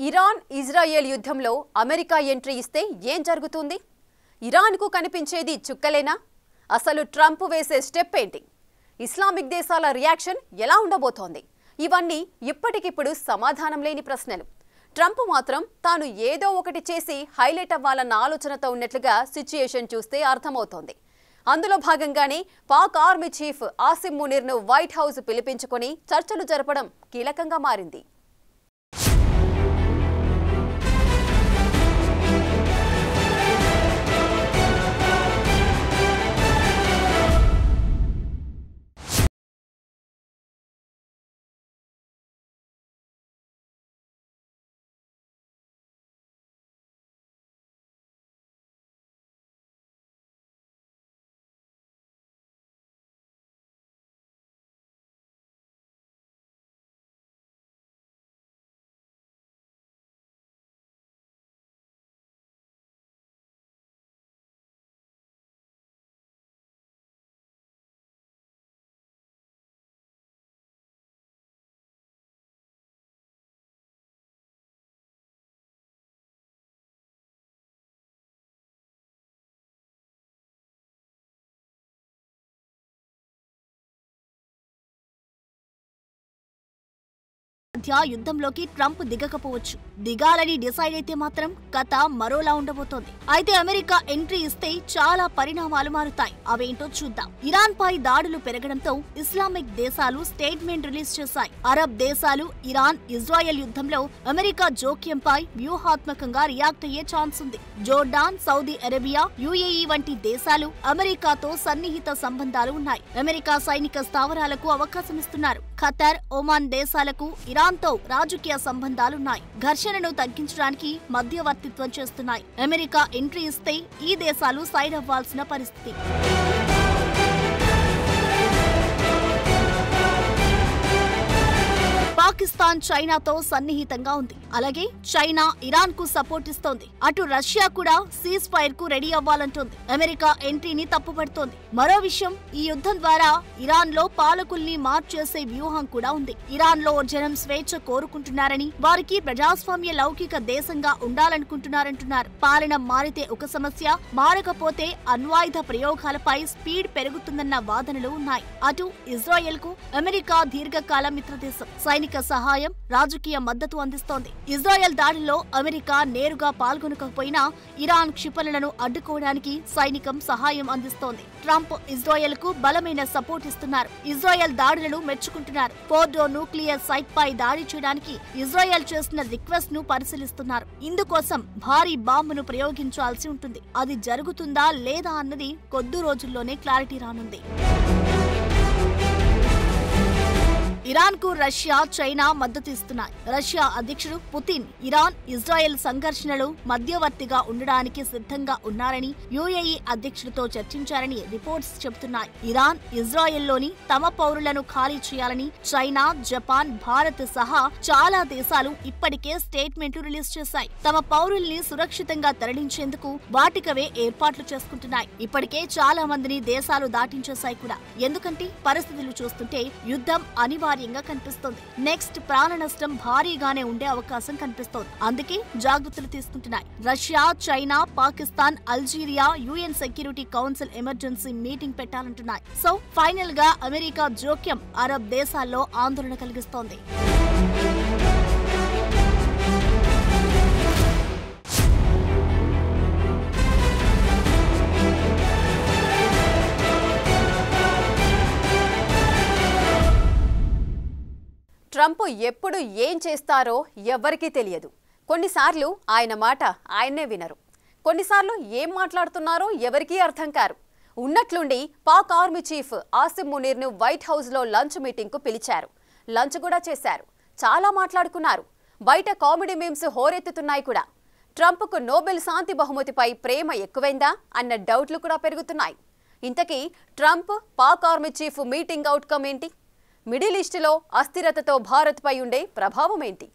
Iran Israel యుద్ధంలో America entry ఇస్తే ఏం జరుగుతుంది? ఇరాన్కు కనిపించేది చుక్కలేనా? అసలు ట్రంప్ వేసే స్టెప్ ఏంటి? ఇస్లామిక్ దేశాల రియాక్షన్ ఎలా ఉండబోతోంది? ఇవన్నీ ఇప్పటికిప్పుడు సమాధానం లేని ప్రశ్నలు. ట్రంప్ మాత్రం తాను ఏదో ఒకటి చేసి హైలైట్ అవ్వాలన్న ఆలోచనతో ఉన్నట్లుగా సిచ్యుయేషన్ చూస్తే అర్థమవుతోంది. అందులో భాగంగానే పాక్ ఆర్మీ చీఫ్ ఆసిమ్ మునీర్ను వైట్ హౌస్ పిలిపించుకొని చర్చలు జరపడం కీలకంగా మారింది. యుద్ధంలోకి ట్రంప్ దిగకపోవచ్చు. దిగాలని డిసైడ్ అయితే మాత్రం కథ మరోలా ఉండబోతోంది. అయితే అమెరికా ఎంట్రీ ఇస్తే చాలా పరిణామాలు మారుతాయి. అవేంటో చూద్దాం. ఇరాన్ పై దాడులు పెరగడంతో ఇస్లామిక్ దేశాలు స్టేట్మెంట్ రిలీజ్ చేశాయి. అరబ్ దేశాలు ఇరాన్ ఇజ్రాయెల్ యుద్ధంలో అమెరికా జోక్యంపై వ్యూహాత్మకంగా రియాక్ట్ అయ్యే ఛాన్స్ ఉంది. జోర్డాన్, సౌదీ అరేబియా, యుఏఈ వంటి దేశాలు అమెరికాతో సన్నిహిత సంబంధాలు ఉన్నాయి. అమెరికా సైనిక స్థావరాలకు అవకాశమిస్తున్నారు. ఖతర్, ఒమాన్ దేశాలకు ఇరాన్తో రాజకీయ సంబంధాలున్నాయి. ఘర్షణను తగ్గించడానికి మధ్యవర్తిత్వం చేస్తున్నాయి. అమెరికా ఎంట్రీ ఇస్తే ఈ దేశాలు సైడ్ అవ్వాల్సిన పరిస్థితి. పాకిస్తాన్ చైనాతో సన్నిహితంగా ఉంది. అలాగే చైనా ఇరాన్ కు సపోర్ట్ ఇస్తోంది. అటు రష్యా కూడా సీజ్ ఫైర్ కు రెడీ అవ్వాలంటోంది. అమెరికా ఎంట్రీని తప్పుపడుతోంది. మరో విషయం, ఈ యుద్ధం ద్వారా ఇరాన్ లో పాలకుల్ని మార్చేసే వ్యూహం కూడా ఉంది. ఇరాన్ లో జనం స్వేచ్ఛ కోరుకుంటున్నారని, వారికి ప్రజాస్వామ్య లౌకిక దేశంగా ఉండాలనుకుంటున్నారంటున్నారు. పాలన మారితే ఒక సమస్య, మారకపోతే అణ్వాయుధ ప్రయోగాలపై స్పీడ్ పెరుగుతుందన్న వాదనలు ఉన్నాయి. అటు ఇజ్రాయెల్ కు అమెరికా దీర్ఘకాల మిత్రదేశం. సైనిక సహాయం, రాజకీయ మద్దతు అందిస్తోంది. ఇజ్రాయెల్ దాడుల్లో అమెరికా నేరుగా పాల్గొనకపోయినా ఇరాన్ క్షిపణులను అడ్డుకోవడానికి సైనికం సహాయం అందిస్తోంది. ట్రంప్ ఇజ్రాయెల్ కు బలమైన సపోర్ట్ ఇస్తున్నారు. ఇజ్రాయెల్ దాడులను మెచ్చుకుంటున్నారు. ఫోర్డో న్యూక్లియర్ సైట్ పై దాడి చేయడానికి ఇజ్రాయెల్ చేసిన రిక్వెస్ట్ ను పరిశీలిస్తున్నారు. ఇందుకోసం భారీ బాంబును ప్రయోగించాల్సి ఉంటుంది. అది జరుగుతుందా లేదా అన్నది కొద్ది రోజుల్లోనే క్లారిటీ రానుంది. ఇరాన్ కు రష్యా, చైనా మద్దతు ఇస్తున్నాయి. రష్యా అధ్యక్షుడు పుతిన్ ఇరాన్ ఇజ్రాయెల్ సంఘర్షణలు మధ్యవర్తిగా ఉండడానికి సిద్ధంగా ఉన్నారని యుఏఈ అధ్యక్షుడితో చర్చించారని రిపోర్ట్స్ చెబుతున్నాయి. ఇరాన్ ఇజ్రాయెల్లోని తమ పౌరులను ఖాళీ చేయాలని చైనా, జపాన్, భారత్ సహా చాలా దేశాలు ఇప్పటికే స్టేట్మెంట్లు రిలీజ్ చేశాయి. తమ పౌరుల్ని సురక్షితంగా తరలించేందుకు వాటికవే ఏర్పాట్లు చేసుకుంటున్నాయి. ఇప్పటికే చాలా మందిని దేశాలు దాటించేశాయి కూడా. ఎందుకంటే పరిస్థితులు చూస్తుంటే యుద్ధం అనివార్యంగా కనిపిస్తోంది. నెక్స్ట్ ప్రాణ నష్టం భారీగానే ఉండే అవకాశం కనిపిస్తోంది. అందుకే జాగ్రత్తలు తీసుకుంటున్నాయి. Russia, China, Pakistan, Algeria UN security council emergency meeting పెట్టాలంటున్నాయి. సో ఫైనల్ గా అమెరికా జోక్యం అరబ్ దేశాల్లో ఆందోళన కలిగిస్తోంది. ట్రంప్ ఎప్పుడు ఏం చేస్తారో ఎవ్వరికీ తెలియదు. కొన్నిసార్లు ఆయన మాట ఆయన్నే వినరు. కొన్నిసార్లు ఏం మాట్లాడుతున్నారో ఎవరికీ అర్థం కారు. ఉన్నట్లుండి పాక్ ఆర్మీ చీఫ్ ఆసిమ్ మునీర్ను వైట్ హౌస్లో లంచ్ మీటింగ్కు పిలిచారు. లంచ్ కూడా చేశారు. చాలా మాట్లాడుకున్నారు. బయట కామెడీ మీమ్స్ హోరెత్తుతున్నాయి కూడా. ట్రంప్కు నోబెల్ శాంతి బహుమతిపై ప్రేమ ఎక్కువైందా అన్న డౌట్లు కూడా పెరుగుతున్నాయి. ఇంతకీ Trump, Pak army chief meeting outcome ఏంటి? మిడిల్ ఈస్టులో అస్థిరతతో భారత్పై ఉండే ప్రభావం ఏంటి?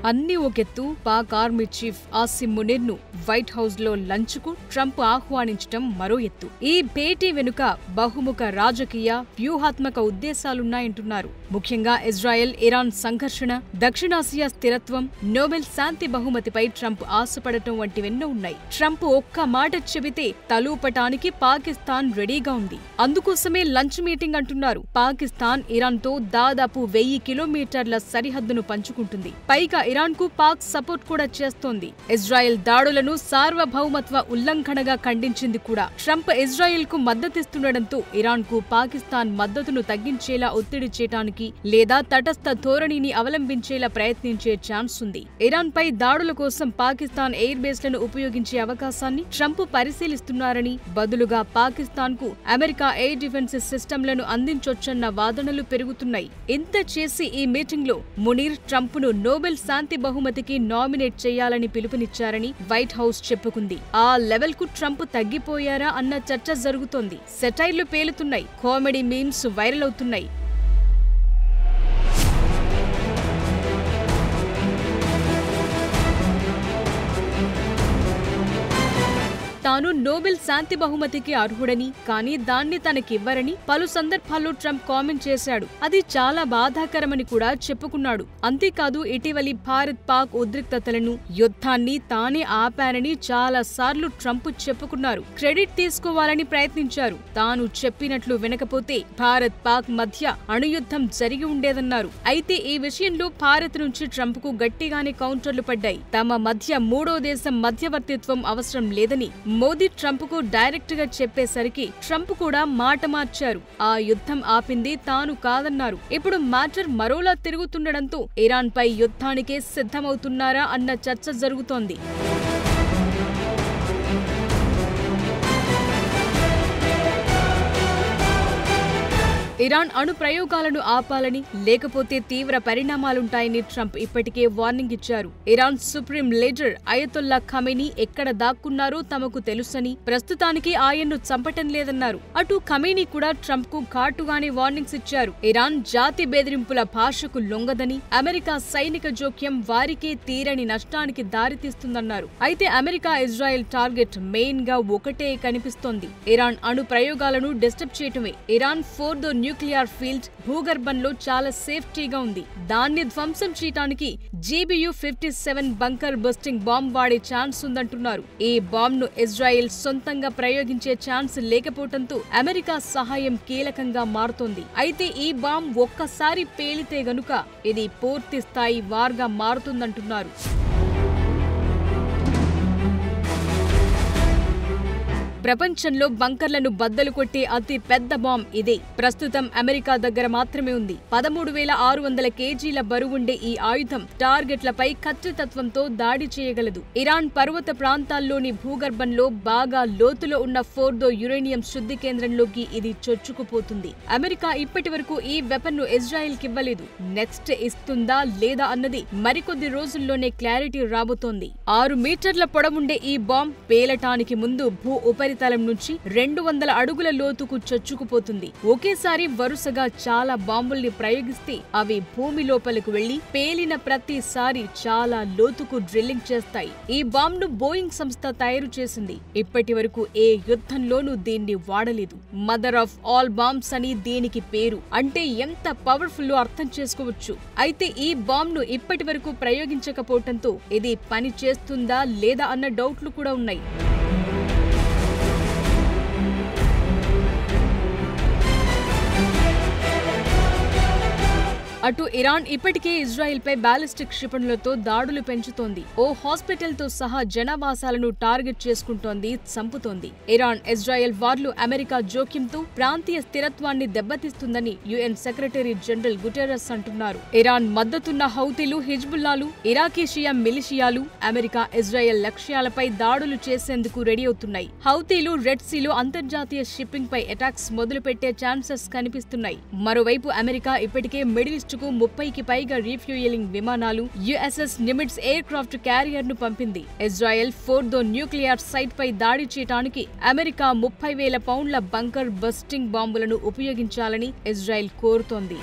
అన్ని ఒకెత్తు పాక్ ఆర్మీ చీఫ్ ఆసిమ్ మునీర్ను వైట్ హౌస్ లో లంచ్ కు ట్రంప్ ఆహ్వానించడం మరో ఎత్తు. ఈ భేటీ వెనుక బహుముఖ రాజకీయ వ్యూహాత్మక ఉద్దేశాలున్నాయంటున్నారు. ముఖ్యంగా ఇజ్రాయెల్ ఇరాన్ సంఘర్షణ, దక్షిణాసియా స్థిరత్వం, నోబెల్ శాంతి బహుమతిపై ట్రంప్ ఆశపడటం వంటివెన్నో ఉన్నాయి. ట్రంప్ ఒక్క మాట చెబితే తలూపటానికి పాకిస్తాన్ రెడీగా ఉంది. అందుకోసమే లంచ్ మీటింగ్ అంటున్నారు. పాకిస్తాన్ ఇరాన్ తో దాదాపు 1000 కిలోమీటర్ల సరిహద్దును పంచుకుంటుంది. పైగా ఇరాన్ కు పాక్ సపోర్ట్ కూడా చేస్తోంది. ఇజ్రాయెల్ దాడులను సార్వభౌమత్వ ఉల్లంఘనగా ఖండించింది కూడా. ట్రంప్ ఇజ్రాయెల్ కు మద్దతిస్తుండటంతో ఇరాన్ కు పాకిస్తాన్ మద్దతును తగ్గించేలా ఒత్తిడి చేయడానికి లేదా తటస్థ ధోరణిని అవలంబించేలా ప్రయత్నించే ఛాన్స్ ఉంది. ఇరాన్ పై దాడుల కోసం పాకిస్తాన్ ఎయిర్ బేస్లను ఉపయోగించే అవకాశాన్ని ట్రంప్ పరిశీలిస్తున్నారని, బదులుగా పాకిస్తాన్ కు అమెరికా ఎయిర్ డిఫెన్స్ సిస్టంలను అందించొచ్చన్న వాదనలు పెరుగుతున్నాయి. ఇంత చేసి ఈ మీటింగ్ లో మునీర్ ట్రంప్ ను నోబెల్ శాంతి బహుమతికి నామినేట్ చేయాలని పిలుపునిచ్చారని వైట్ హౌస్ చెప్పుకుంది. ఆ లెవెల్ కు ట్రంప్ తగ్గిపోయారా అన్న చర్చ జరుగుతోంది. సెటైర్లు పేలుతున్నాయి, కామెడీ మీమ్స్ వైరల్ అవుతున్నాయి. తాను నోబెల్ శాంతి బహుమతికి అర్హుడని, కానీ దాన్ని తనకివ్వరని పలు సందర్భాల్లో ట్రంప్ కామెంట్ చేశాడు. అది చాలా బాధాకరమని కూడా చెప్పుకున్నాడు. అంతేకాదు, ఇటీవలి భారత్ పాక్ ఉద్రిక్తతలను, యుద్ధాన్ని తానే ఆపానని చాలా సార్లు ట్రంప్ చెప్పుకున్నారు. క్రెడిట్ తీసుకోవాలని ప్రయత్నించారు. తాను చెప్పినట్లు వినకపోతే భారత్ పాక్ మధ్య అణుయుద్ధం జరిగి ఉండేదన్నారు. అయితే ఈ విషయంలో భారత్ నుంచి ట్రంప్ కు గట్టిగానే కౌంటర్లు పడ్డాయి. తమ మధ్య మూడో దేశం మధ్యవర్తిత్వం అవసరం లేదని మోదీ ట్రంప్ కు డైరెక్ట్ గా చెప్పేసరికి ట్రంప్ కూడా మాట మార్చారు. ఆ యుద్ధం ఆపింది తాను కాదన్నారు. ఇప్పుడు మ్యాటర్ మరోలా తిరుగుతుండటంతో ఇరాన్ పై యుద్ధానికే సిద్ధమవుతున్నారా అన్న చర్చ జరుగుతోంది. ఇరాన్ అణు ప్రయోగాలను ఆపాలని, లేకపోతే తీవ్ర పరిణామాలుంటాయని ట్రంప్ ఇప్పటికే వార్నింగ్ ఇచ్చారు. Iran supreme leader Ayatollah Khamenei ఎక్కడ దాక్కున్నారో తమకు తెలుసని, ప్రస్తుతానికి ఆయన్ను చంపటం లేదన్నారు. అటు ఖమేనీ కూడా ట్రంప్ కు ఘాటుగానే వార్నింగ్స్ ఇచ్చారు. ఇరాన్ జాతి బెదిరింపుల భాషకు లొంగదని, అమెరికా సైనిక జోక్యం వారికే తీరని నష్టానికి దారితీస్తుందన్నారు. అయితే అమెరికా ఇజ్రాయెల్ టార్గెట్ మెయిన్ గా ఒకటే కనిపిస్తోంది. ఇరాన్ అణు ప్రయోగాలను డిస్టర్బ్ చేయటమే. ఇరాన్ ఫోర్దో న్యూక్లియర్ ఫీల్డ్ భూగర్భంలో చాలా సేఫ్టీగా ఉంది. దాన్ని ధ్వంసం చేయడానికి GBU-57 బంకర్ బస్టింగ్ బాంబ్ వాడే ఛాన్స్ ఉందంటున్నారు. ఈ బాంబ్ ను ఇజ్రాయెల్ సొంతంగా ప్రయోగించే ఛాన్స్ లేకపోవడంతో అమెరికా సహాయం కీలకంగా మారుతోంది. అయితే ఈ బాంబ్ ఒక్కసారి పేలితే గనుక ఇది పూర్తి స్థాయి వార్గా మారుతుందంటున్నారు. ప్రపంచంలో బంకర్లను బద్దలు కొట్టే అతి పెద్ద బాంబ్ ఇదే. ప్రస్తుతం అమెరికా దగ్గర మాత్రమే ఉంది. 13,600 కేజీల బరువుండే ఈ ఆయుధం టార్గెట్లపై ఖచ్చితత్వంతో దాడి చేయగలదు. ఇరాన్ పర్వత ప్రాంతాల్లోని భూగర్భంలో బాగా లోతులో ఉన్న ఫోర్దో యురేనియం శుద్ధి కేంద్రంలోకి ఇది చొచ్చుకుపోతుంది. అమెరికా ఇప్పటి వరకు ఈ వెపన్ ను ఇజ్రాయెల్ కివ్వలేదు. నెక్స్ట్ ఇస్తుందా లేదా అన్నది మరికొద్ది రోజుల్లోనే క్లారిటీ రాబోతోంది. 6 మీటర్ల పొడవుండే ఈ బాంబ్ పేలటానికి ముందు భూ ఉపరితలం నుంచి 200 అడుగుల లోతుకు చొచ్చుకుపోతుంది. ఒకేసారి వరుసగా చాలా బాంబుల్ని ప్రయోగిస్తే అవి భూమి లోపలకు వెళ్లి పేలిన ప్రతిసారి చాలా లోతుకు డ్రిల్లింగ్ చేస్తాయి. ఈ బాంబ్ ను బోయింగ్ సంస్థ తయారు చేసింది. ఇప్పటి వరకు ఏ యుద్ధంలోనూ దీన్ని వాడలేదు. మదర్ ఆఫ్ ఆల్ బాంబ్స్ అని దీనికి పేరు. అంటే ఎంత పవర్ఫుల్ అర్థం చేసుకోవచ్చు. అయితే ఈ బాంబ్ ను ఇప్పటి వరకు ప్రయోగించకపోవడంతో ఇది పని చేస్తుందా లేదా అన్న డౌట్లు కూడా ఉన్నాయి. అటు ఇరాన్ ఇప్పటికే ఇజ్రాయెల్ పై బాలిస్టిక్ క్షిపణులతో దాడులు పెంచుతోంది. ఓ హాస్పిటల్ తో సహా జనావాసాలను టార్గెట్ చేసుకుంటోంది, చంపుతోంది. ఇరాన్ ఇజ్రాయెల్ వార్లు అమెరికా జోక్యంతో ప్రాంతీయ స్థిరత్వాన్ని దెబ్బతీస్తుందని UN సెక్రటరీ జనరల్ గుటెరస్ అంటున్నారు. ఇరాన్ మద్దతున్న హౌతీలు, హిజ్బుల్లాలు, ఇరాకీ షియా మిలిషియాలు అమెరికా ఇజ్రాయెల్ లక్ష్యాలపై దాడులు చేసేందుకు రెడీ అవుతున్నాయి. హౌతీలు రెడ్ సీలో అంతర్జాతీయ షిప్పింగ్ పై అటాక్స్ మొదలుపెట్టే ఛాన్సెస్ కనిపిస్తున్నాయి. మరోవైపు అమెరికా ఇప్పటికే మిడిల్ ఈస్ట్ కు 30కి పైగా రీఫ్యూయలింగ్ విమానాలు, USS నిమిట్స్ ఎయిర్ క్రాఫ్ట్ క్యారియర్ ను పంపింది. ఇజ్రాయెల్ ఫోర్దో న్యూక్లియర్ సైట్ పై దాడి చేయడానికి అమెరికా 30,000 పౌండ్ల బంకర్ బస్టింగ్ బాంబులను ఉపయోగించాలని ఇజ్రాయెల్ కోరుతోంది.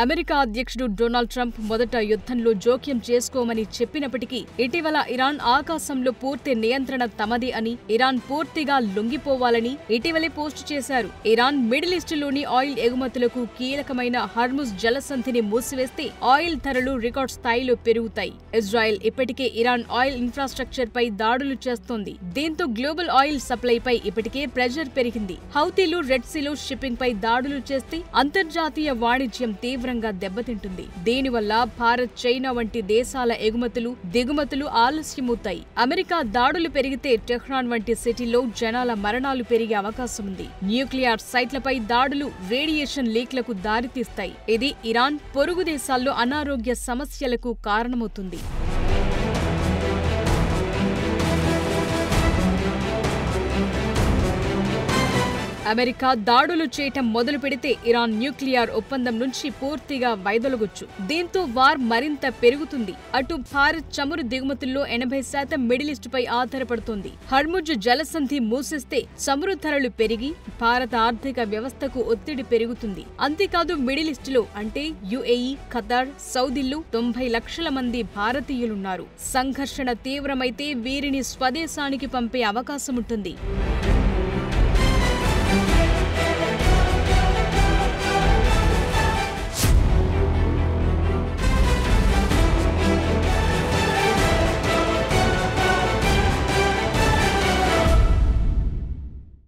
అమెరికా అధ్యక్షుడు డొనాల్డ్ ట్రంప్ మొదట యుద్ధంలో జోక్యం చేసుకోమని చెప్పినప్పటికీ ఇటీవల ఇరాన్ ఆకాశంలో పూర్తి నియంత్రణ తమది అని, ఇరాన్ పూర్తిగా లొంగిపోవాలని ఇటీవలే పోస్టు చేశారు. ఇరాన్ మిడిల్ ఈస్టులోని ఆయిల్ ఎగుమతులకు కీలకమైన హర్ముజ్ జలసంధిని మూసివేస్తే ఆయిల్ ధరలు రికార్డ్ స్థాయిలో పెరుగుతాయి. ఇజ్రాయెల్ ఇప్పటికే ఇరాన్ ఆయిల్ ఇన్ఫ్రాస్ట్రక్చర్ పై దాడులు చేస్తోంది. దీంతో గ్లోబల్ ఆయిల్ సప్లై పై ఇప్పటికే ప్రెషర్ పెరిగింది. హౌతీలు రెడ్ సీలో షిప్పింగ్ పై దాడులు చేస్తే అంతర్జాతీయ వాణిజ్యం తీవ్రంగా దెబ్బతింటుంది. దీనివల్ల భారత్, చైనా వంటి దేశాల ఎగుమతులు, దిగుమతులు ఆలస్యమవుతాయి. అమెరికా దాడులు పెరిగితే టెహ్రాన్ వంటి సిటీలో జనాల మరణాలు పెరిగే అవకాశం ఉంది. న్యూక్లియర్ సైట్లపై దాడులు రేడియేషన్ లీక్లకు దారితీస్తాయి. ఇది ఇరాన్, పొరుగు దేశాల్లో అనారోగ్య సమస్యలకు కారణమవుతుంది. అమెరికా దాడులు చేయటం మొదలు పెడితే ఇరాన్ న్యూక్లియర్ ఒప్పందం నుంచి పూర్తిగా వైదొలగొచ్చు. దీంతో వార్ మరింత పెరుగుతుంది. అటు భారత్ చమురు దిగుమతుల్లో 80% మిడిల్ ఈస్ట్ పై ఆధారపడుతోంది. హర్ముజ్ జలసంధి మూసేస్తే చమురు ధరలు పెరిగి భారత ఆర్థిక వ్యవస్థకు ఒత్తిడి పెరుగుతుంది. అంతేకాదు మిడిల్ ఈస్ట్ లో అంటే యుఏఈ, ఖతార్, సౌదీల్లో 90 లక్షల మంది భారతీయులున్నారు. సంఘర్షణ తీవ్రమైతే వీరిని స్వదేశానికి పంపే అవకాశముంటుంది.